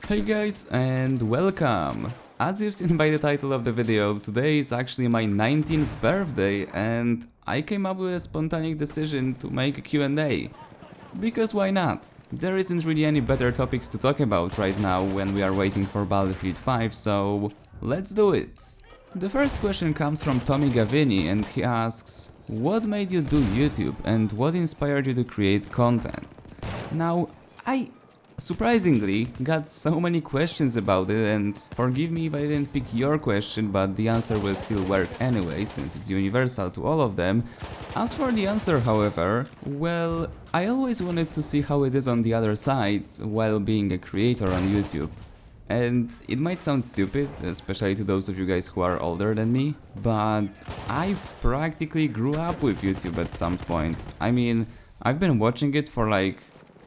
Hey guys and welcome! As you've seen by the title of the video, today is actually my 19th birthday and I came up with a spontaneous decision to make a Q&A. Because why not? There isn't really any better topics to talk about right now when we are waiting for Battlefield 5, so let's do it! The first question comes from Tommy Gavini and he asks, what made you do YouTube and what inspired you to create content? Now, I surprisingly got so many questions about it, and forgive me if I didn't pick your question, but the answer will still work anyway, since it's universal to all of them. As for the answer, however, well, I always wanted to see how it is on the other side while being a creator on YouTube. And it might sound stupid, especially to those of you guys who are older than me, but I practically grew up with YouTube at some point. I mean, I've been watching it for like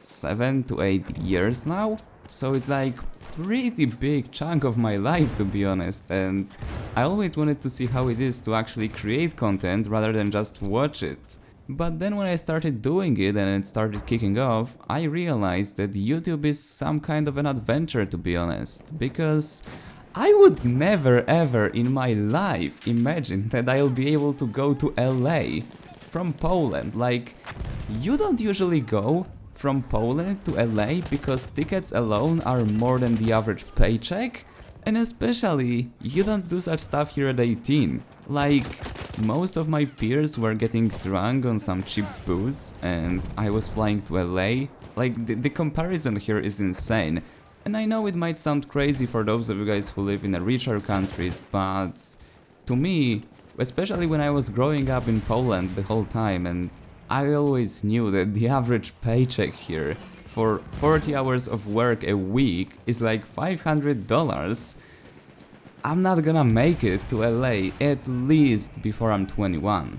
7 to 8 years now, so it's like pretty big chunk of my life, to be honest, and I always wanted to see how it is to actually create content rather than just watch it. But then when I started doing it and it started kicking off, I realized that YouTube is some kind of an adventure, to be honest, because I would never ever in my life imagine that I'll be able to go to LA from Poland. Like, you don't usually go from Poland to LA because tickets alone are more than the average paycheck, and especially you don't do such stuff here at 18. Like, most of my peers were getting drunk on some cheap booze and I was flying to LA. Like, the comparison here is insane. And I know it might sound crazy for those of you guys who live in the richer countries, but to me, especially when I was growing up in Poland the whole time, and I always knew that the average paycheck here for 40 hours of work a week is like $500. I'm not gonna make it to LA, at least before I'm 21.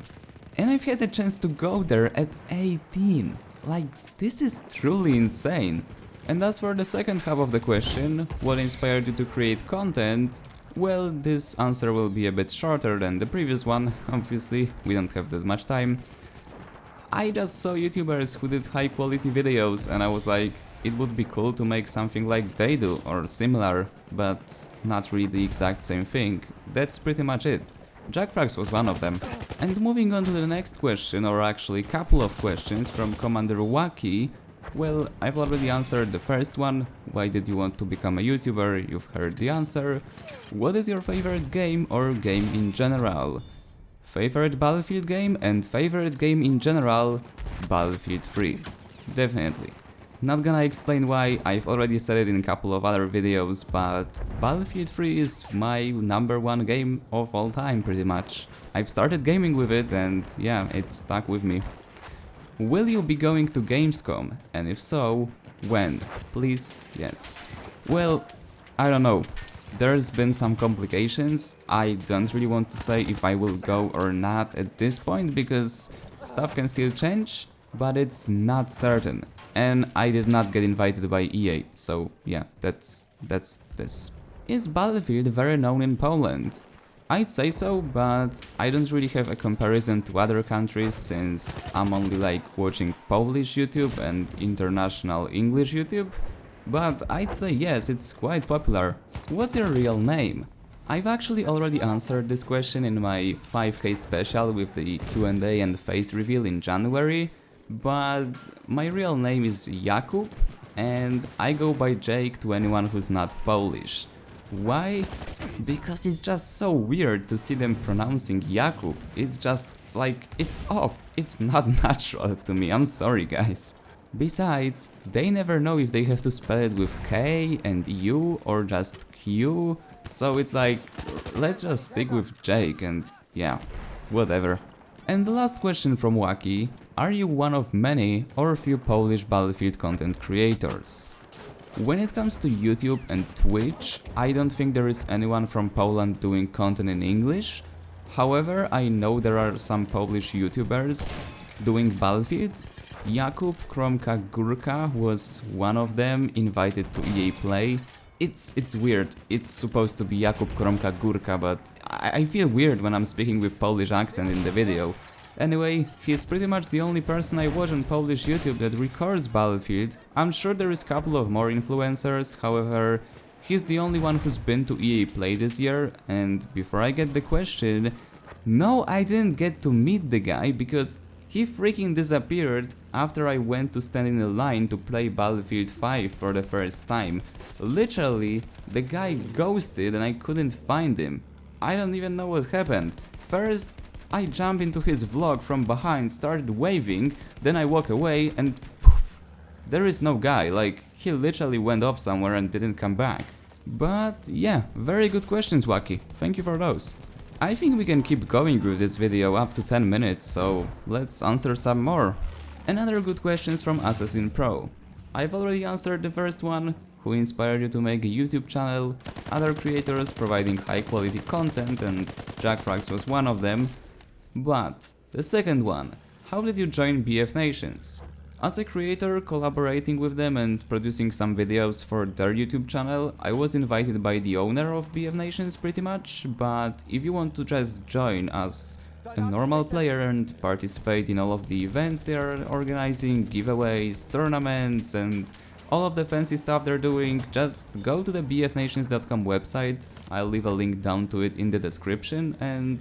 And I've had a chance to go there at 18. Like, this is truly insane. And as for the second half of the question, what inspired you to create content? Well, this answer will be a bit shorter than the previous one, obviously, we don't have that much time. I just saw YouTubers who did high quality videos and I was like, it would be cool to make something like they do or similar, but not really the exact same thing. That's pretty much it. Jackfrags was one of them. And moving on to the next question, or actually couple of questions from Commander Wacky. Well, I've already answered the first one. Why did you want to become a YouTuber? You've heard the answer. What is your favorite game or game in general? Favorite Battlefield game and favorite game in general, Battlefield 3. Definitely. Not gonna explain why, I've already said it in a couple of other videos, but Battlefield 3 is my #1 game of all time, pretty much. I've started gaming with it and yeah, it stuck with me. Will you be going to Gamescom? And if so, when? Please, yes. Well, I don't know. There's been some complications. I don't really want to say if I will go or not at this point because stuff can still change, but it's not certain. And I did not get invited by EA, so yeah, that's this. Is Battlefield very known in Poland? I'd say so, but I don't really have a comparison to other countries since I'm only like watching Polish YouTube and international English YouTube. But I'd say yes, it's quite popular. What's your real name? I've actually already answered this question in my 5K special with the Q&A and face reveal in January, but my real name is Jakub and I go by Jake to anyone who's not Polish. Why? Because it's just so weird to see them pronouncing Jakub. It's just like, it's off. It's not natural to me, I'm sorry guys. Besides, they never know if they have to spell it with K and U or just Q, so it's like, let's just stick with Jake and yeah, whatever. And the last question from Wacky, are you one of many or few Polish Battlefield content creators? When it comes to YouTube and Twitch, I don't think there is anyone from Poland doing content in English. However, I know there are some Polish YouTubers doing Battlefield. Jakub Kromka Górka was one of them, invited to EA Play. It's weird, it's supposed to be Jakub Kromka Górka, but I feel weird when I'm speaking with Polish accent in the video. Anyway, he's pretty much the only person I watch on Polish YouTube that records Battlefield. I'm sure there is a couple of more influencers, however, he's the only one who's been to EA Play this year. And before I get the question, no, I didn't get to meet the guy because he freaking disappeared after I went to stand in a line to play Battlefield 5 for the first time. Literally, the guy ghosted and I couldn't find him. I don't even know what happened. First, I jump into his vlog from behind, started waving, then I walk away and poof, there is no guy, like he literally went off somewhere and didn't come back. But yeah, very good questions, Wacky, thank you for those. I think we can keep going with this video up to 10 minutes, so let's answer some more. Another good questions from Assassin Pro. I've already answered the first one, who inspired you to make a YouTube channel, other creators providing high quality content, and JackFrags was one of them. But the second one, how did you join BFNations? As a creator collaborating with them and producing some videos for their YouTube channel, I was invited by the owner of BFNations pretty much, but if you want to just join as a normal player and participate in all of the events they are organizing, giveaways, tournaments and all of the fancy stuff they're doing, just go to the bfnations.com website, I'll leave a link down to it in the description, and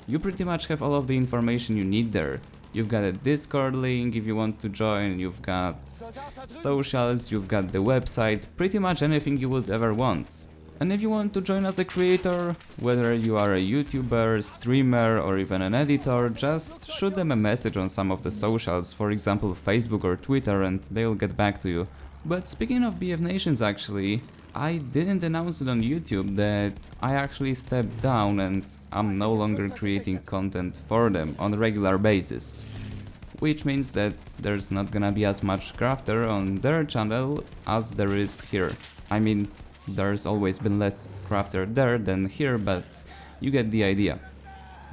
you pretty much have all of the information you need there. You've got a Discord link if you want to join, you've got socials, you've got the website, pretty much anything you would ever want. And if you want to join as a creator, whether you are a YouTuber, streamer or even an editor, just shoot them a message on some of the socials, for example Facebook or Twitter, and they'll get back to you. But speaking of BFNations actually, I didn't announce it on YouTube that I actually stepped down and I'm no longer creating content for them on a regular basis. Which means that there's not gonna be as much crafter on their channel as there is here. I mean, there's always been less crafter there than here, but you get the idea.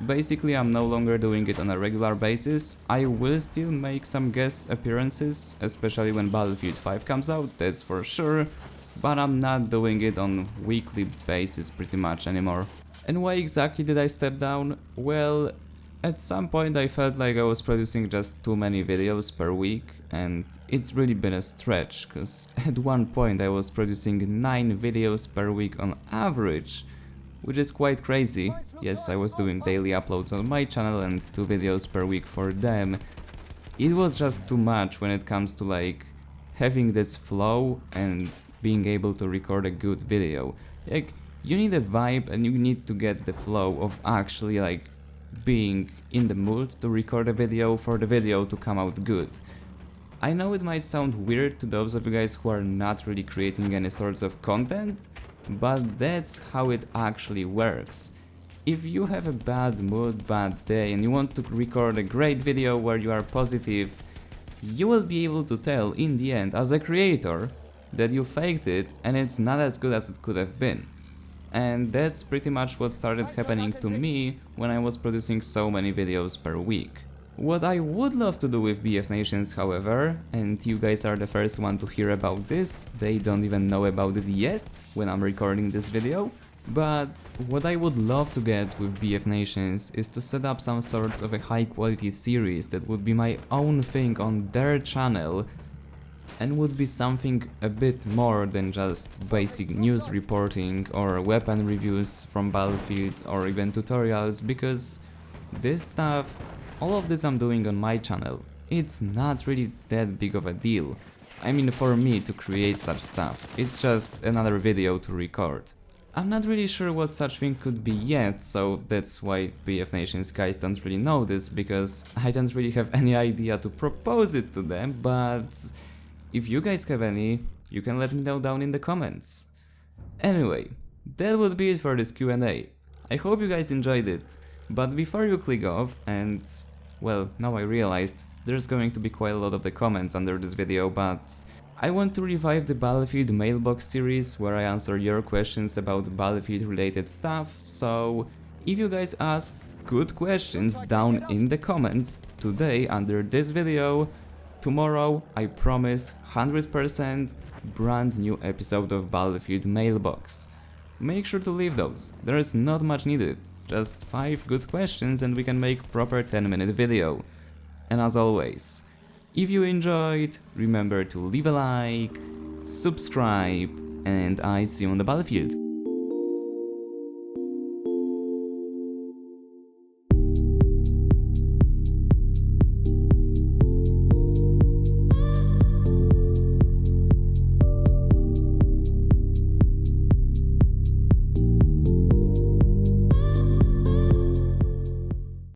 Basically, I'm no longer doing it on a regular basis. I will still make some guest appearances, especially when Battlefield 5 comes out, that's for sure. But I'm not doing it on weekly basis pretty much anymore. And why exactly did I step down? Well, at some point I felt like I was producing just too many videos per week, and it's really been a stretch, cause at one point I was producing 9 videos per week on average, which is quite crazy. Yes, I was doing daily uploads on my channel and 2 videos per week for them. It was just too much when it comes to like having this flow and being able to record a good video. Like, you need a vibe and you need to get the flow of actually like being in the mood to record a video for the video to come out good. I know it might sound weird to those of you guys who are not really creating any sorts of content, but that's how it actually works. If you have a bad mood, bad day and you want to record a great video where you are positive, you will be able to tell in the end as a creator that you faked it and it's not as good as it could have been. And that's pretty much what started happening to me when I was producing so many videos per week. What I would love to do with BFNations, however, and you guys are the first one to hear about this, they don't even know about it yet when I'm recording this video, but what I would love to get with BFNations is to set up some sorts of a high quality series that would be my own thing on their channel and would be something a bit more than just basic news reporting or weapon reviews from Battlefield or even tutorials, because this stuff, all of this I'm doing on my channel, it's not really that big of a deal. I mean, for me to create such stuff, it's just another video to record. I'm not really sure what such thing could be yet, so that's why BFNations guys don't really know this, because I don't really have any idea to propose it to them, but if you guys have any, you can let me know down in the comments. Anyway, that would be it for this Q&A. I hope you guys enjoyed it, but before you click off, and well, now I realized there's going to be quite a lot of the comments under this video, but I want to revive the Battlefield mailbox series where I answer your questions about Battlefield related stuff, so if you guys ask good questions down in the comments today under this video, tomorrow, I promise, 100% brand new episode of Battlefield Mailbox. make sure to leave those. There is not much needed, just 5 good questions and we can make proper 10-minute video. And as always, if you enjoyed, remember to leave a like, subscribe, and I see you on the battlefield.